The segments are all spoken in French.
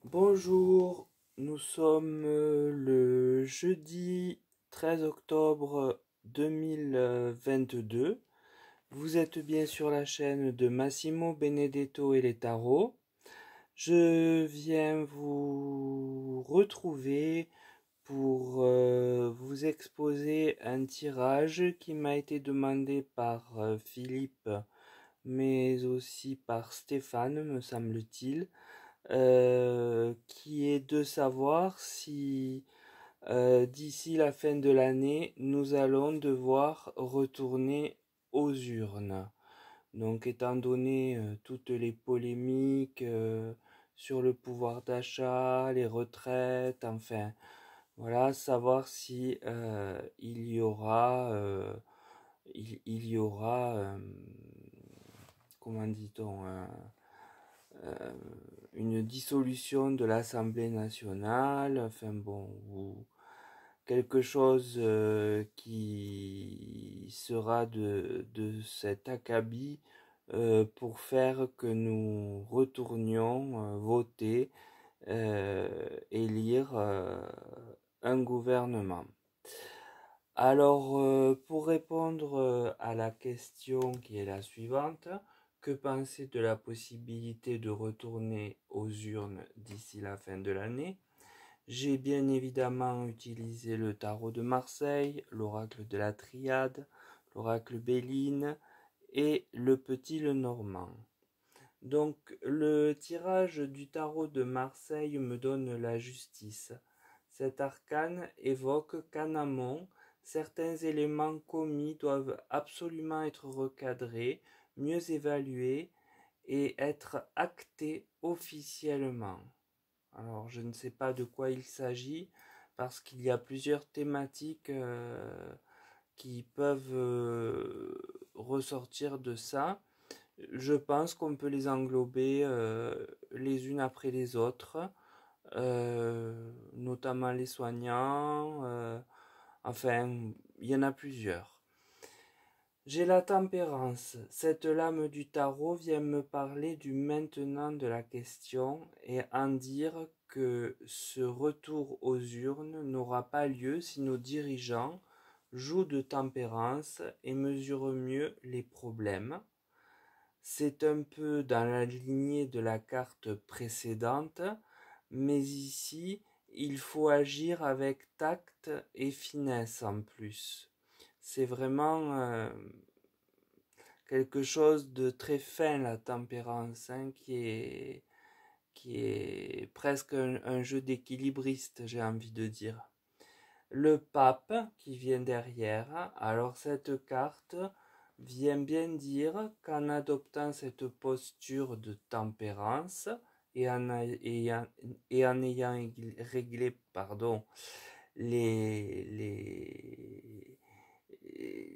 Bonjour, nous sommes le jeudi 13 octobre 2022. Vous êtes bien sur la chaîne de Massimo Benedetto et les tarots. Je viens vous retrouver pour vous exposer un tirage qui m'a été demandé par Philippe, mais aussi par Stéphane, me semble-t-il. Qui est de savoir si d'ici la fin de l'année, nous allons devoir retourner aux urnes. Donc, étant donné toutes les polémiques sur le pouvoir d'achat, les retraites, enfin, voilà, savoir si il y aura, comment dit-on, euh, une dissolution de l'Assemblée nationale, enfin bon, ou quelque chose qui sera de cet acabit pour faire que nous retournions voter, élire un gouvernement. Alors, pour répondre à la question qui est la suivante, que penser de la possibilité de retourner aux urnes d'ici la fin de l'année? J'ai bien évidemment utilisé le tarot de Marseille, l'oracle de la Triade, l'oracle Béline et le petit Lenormand. Donc le tirage du tarot de Marseille me donne la justice. Cet arcane évoque qu'en amont, certains éléments commis doivent absolument être recadrés, mieux évalués et être actés officiellement. Alors je ne sais pas de quoi il s'agit parce qu'il y a plusieurs thématiques qui peuvent ressortir de ça. Je pense qu'on peut les englober les unes après les autres, notamment les soignants. Enfin, il y en a plusieurs. J'ai la tempérance. Cette lame du tarot vient me parler du maintenant de la question et en dire que ce retour aux urnes n'aura pas lieu si nos dirigeants jouent de tempérance et mesurent mieux les problèmes. C'est un peu dans la lignée de la carte précédente, mais ici, il faut agir avec tact et finesse en plus. C'est vraiment quelque chose de très fin, la tempérance, hein, qui est presque un jeu d'équilibriste, j'ai envie de dire. Le pape qui vient derrière, alors cette carte vient bien dire qu'en adoptant cette posture de tempérance et en ayant réglé les,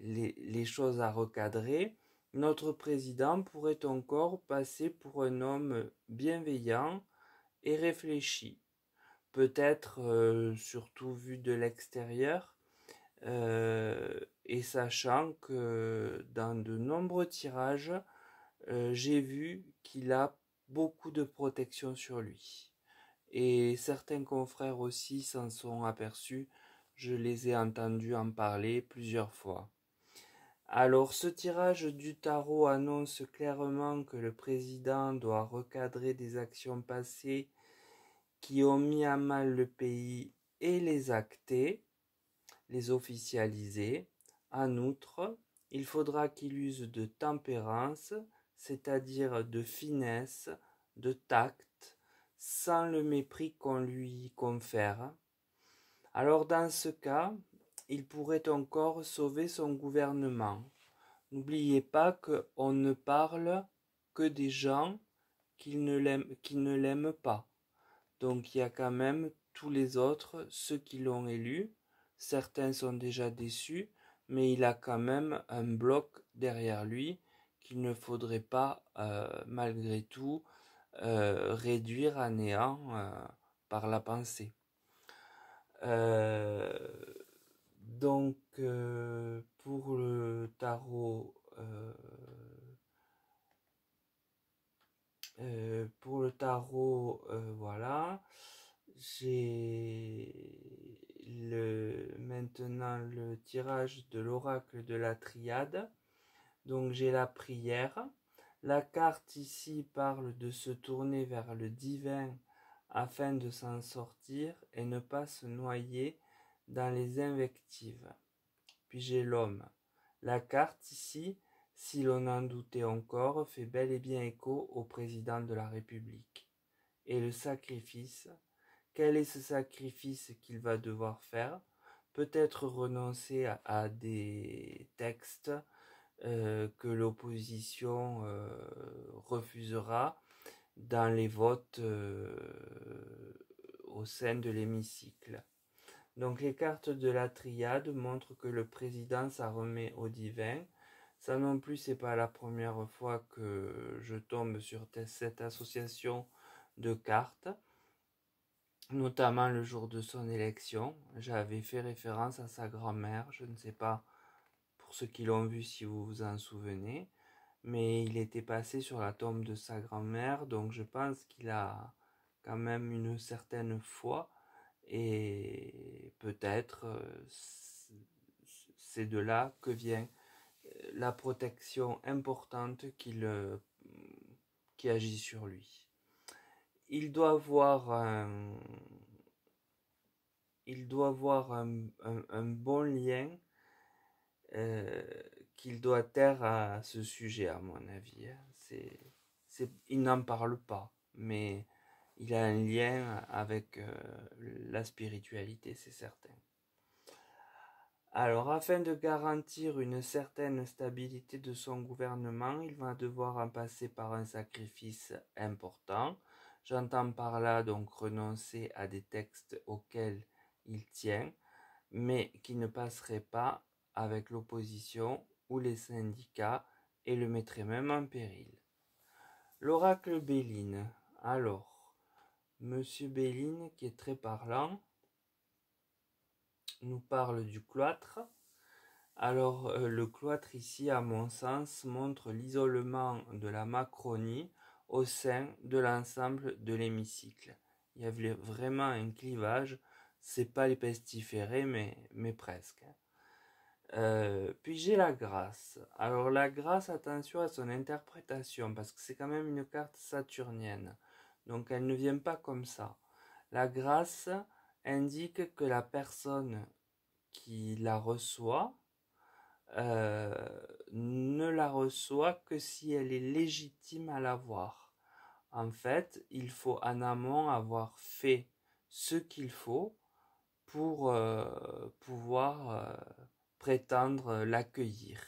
les, les choses à recadrer, notre président pourrait encore passer pour un homme bienveillant et réfléchi. Peut-être surtout vu de l'extérieur, et sachant que dans de nombreux tirages, j'ai vu qu'il a beaucoup de protection sur lui. Et certains confrères aussi s'en sont aperçus, je les ai entendus en parler plusieurs fois. Alors ce tirage du tarot annonce clairement que le président doit recadrer des actions passées qui ont mis à mal le pays et les acter, les officialiser. En outre, il faudra qu'il use de tempérance, c'est-à-dire de finesse, de tact, sans le mépris qu'on lui confère. Alors dans ce cas, il pourrait encore sauver son gouvernement. N'oubliez pas qu'on ne parle que des gens qui ne l'aiment pas. Donc il y a quand même tous les autres, ceux qui l'ont élu. Certains sont déjà déçus, mais il a quand même un bloc derrière lui qu'il ne faudrait pas, malgré tout, réduire à néant par la pensée. Euh, donc, pour le tarot Pour le tarot, voilà. J'ai maintenant le tirage de l'oracle de la triade. Donc j'ai la prière. La carte ici parle de se tourner vers le divin afin de s'en sortir et ne pas se noyer dans les invectives. Puis j'ai l'homme. La carte ici, si l'on en doutait encore, fait bel et bien écho au président de la République. Et le sacrifice, quel est ce sacrifice qu'il va devoir faire? Peut-être renoncer à des textes que l'opposition refusera dans les votes au sein de l'hémicycle. Donc les cartes de la triade montrent que le président s'en remet au divin. Ça non plus, c'est pas la première fois que je tombe sur cette association de cartes, notamment le jour de son élection. J'avais fait référence à sa grand-mère, je ne sais pas pour ceux qui l'ont vu si vous vous en souvenez, mais il était passé sur la tombe de sa grand-mère, donc je pense qu'il a quand même une certaine foi, et peut-être c'est de là que vient la protection importante qui agit sur lui. Il doit avoir un bon lien qu'il doit taire à ce sujet, à mon avis. Il n'en parle pas, mais il a un lien avec la spiritualité, c'est certain. Alors, afin de garantir une certaine stabilité de son gouvernement, il va devoir en passer par un sacrifice important. J'entends par là donc renoncer à des textes auxquels il tient, mais qui ne passeraient pas avec l'opposition ou les syndicats et le mettraient même en péril. L'oracle Béline. Alors, Monsieur Béline, qui est très parlant, nous parle du cloître. Alors, le cloître ici, à mon sens, montre l'isolement de la Macronie au sein de l'ensemble de l'hémicycle. Il y avait vraiment un clivage, c'est pas les pestiférés, mais presque. Puis j'ai la grâce. Alors la grâce, attention à son interprétation, parce que c'est quand même une carte saturnienne. Donc elle ne vient pas comme ça. La grâce indique que la personne qui la reçoit ne la reçoit que si elle est légitime à l'avoir. En fait, il faut en amont avoir fait ce qu'il faut pour pouvoir prétendre l'accueillir.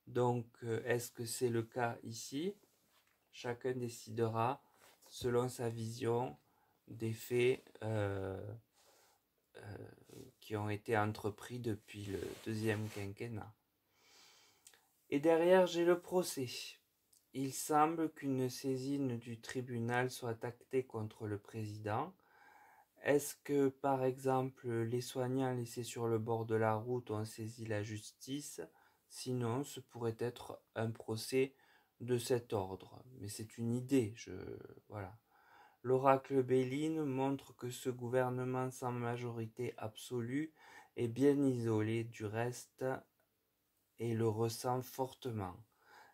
Donc, est-ce que c'est le cas ici? Chacun décidera selon sa vision des faits qui ont été entrepris depuis le deuxième quinquennat. Et derrière, j'ai le procès. Il semble qu'une saisine du tribunal soit actée contre le président. Est-ce que, par exemple, les soignants laissés sur le bord de la route ont saisi la justice? Sinon, ce pourrait être un procès de cet ordre. Mais c'est une idée, voilà. L'oracle Béline montre que ce gouvernement sans majorité absolue est bien isolé du reste et le ressent fortement.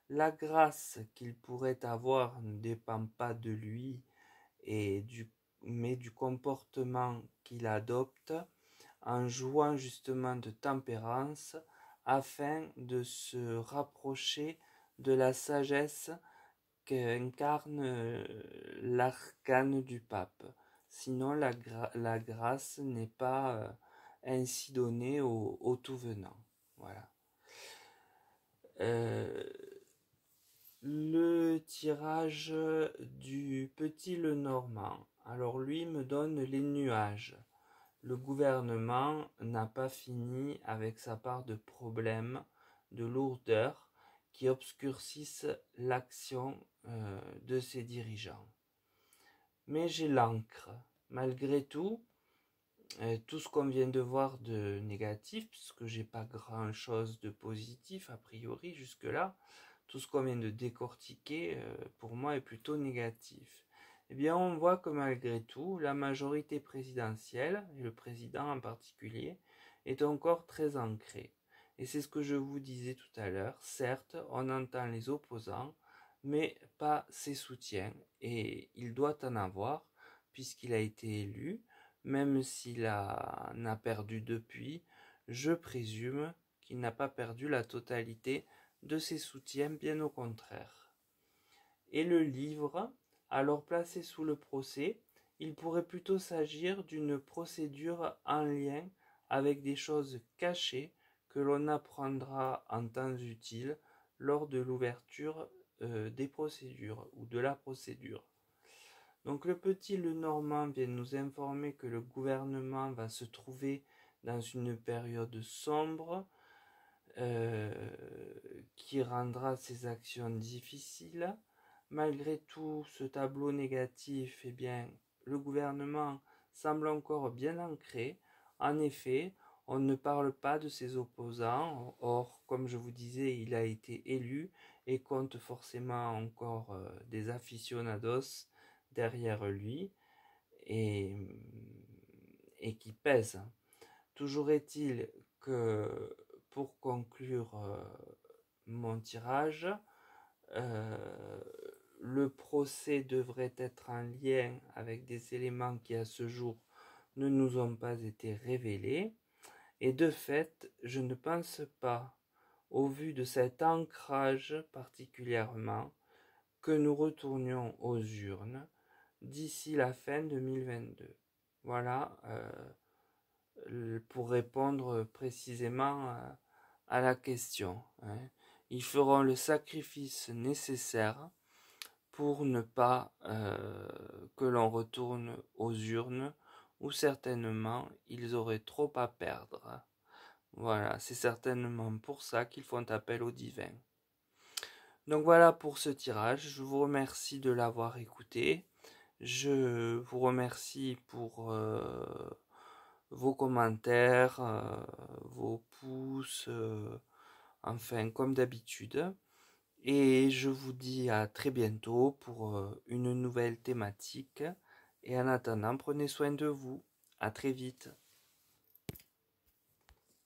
La grâce qu'il pourrait avoir ne dépend pas de lui mais du comportement qu'il adopte en jouant justement de tempérance afin de se rapprocher de la sagesse qu'incarne l'arcane du pape. Sinon, la grâce n'est pas ainsi donnée au tout venant. Voilà. Le tirage du petit Lenormand. Alors lui me donne les nuages. Le gouvernement n'a pas fini avec sa part de problèmes, de lourdeurs qui obscurcissent l'action de ses dirigeants. Mais j'ai l'encre. Malgré tout, tout ce qu'on vient de voir de négatif, puisque j'ai pas grand chose de positif a priori jusque-là, tout ce qu'on vient de décortiquer, pour moi, est plutôt négatif. Eh bien, on voit que malgré tout, la majorité présidentielle, et le président en particulier, est encore très ancré. Et c'est ce que je vous disais tout à l'heure. Certes, on entend les opposants, mais pas ses soutiens. Et il doit en avoir, puisqu'il a été élu, même s'il n'a perdu depuis, je présume qu'il n'a pas perdu la totalité de ses soutiens, bien au contraire. Et le livre, alors placé sous le procès, il pourrait plutôt s'agir d'une procédure en lien avec des choses cachées que l'on apprendra en temps utile lors de l'ouverture des procédures ou de la procédure. Donc le petit Lenormand vient nous informer que le gouvernement va se trouver dans une période sombre euh, qui rendra ses actions difficiles. Malgré tout ce tableau négatif, eh bien, le gouvernement semble encore bien ancré. En effet, on ne parle pas de ses opposants. Or, comme je vous disais, il a été élu et compte forcément encore des aficionados derrière lui et, et qui pèsent. Toujours est-il que pour conclure mon tirage, euh, le procès devrait être en lien avec des éléments qui à ce jour ne nous ont pas été révélés. Et de fait, je ne pense pas, au vu de cet ancrage particulièrement, que nous retournions aux urnes d'ici la fin 2022. Voilà pour répondre précisément à la question. Ils feront le sacrifice nécessaire pour ne pas que l'on retourne aux urnes où certainement ils auraient trop à perdre. Voilà, c'est certainement pour ça qu'ils font appel au divin. Donc voilà pour ce tirage, je vous remercie de l'avoir écouté. Je vous remercie pour vos commentaires, vos pouces, enfin comme d'habitude. Et je vous dis à très bientôt pour une nouvelle thématique. Et en attendant, prenez soin de vous. À très vite.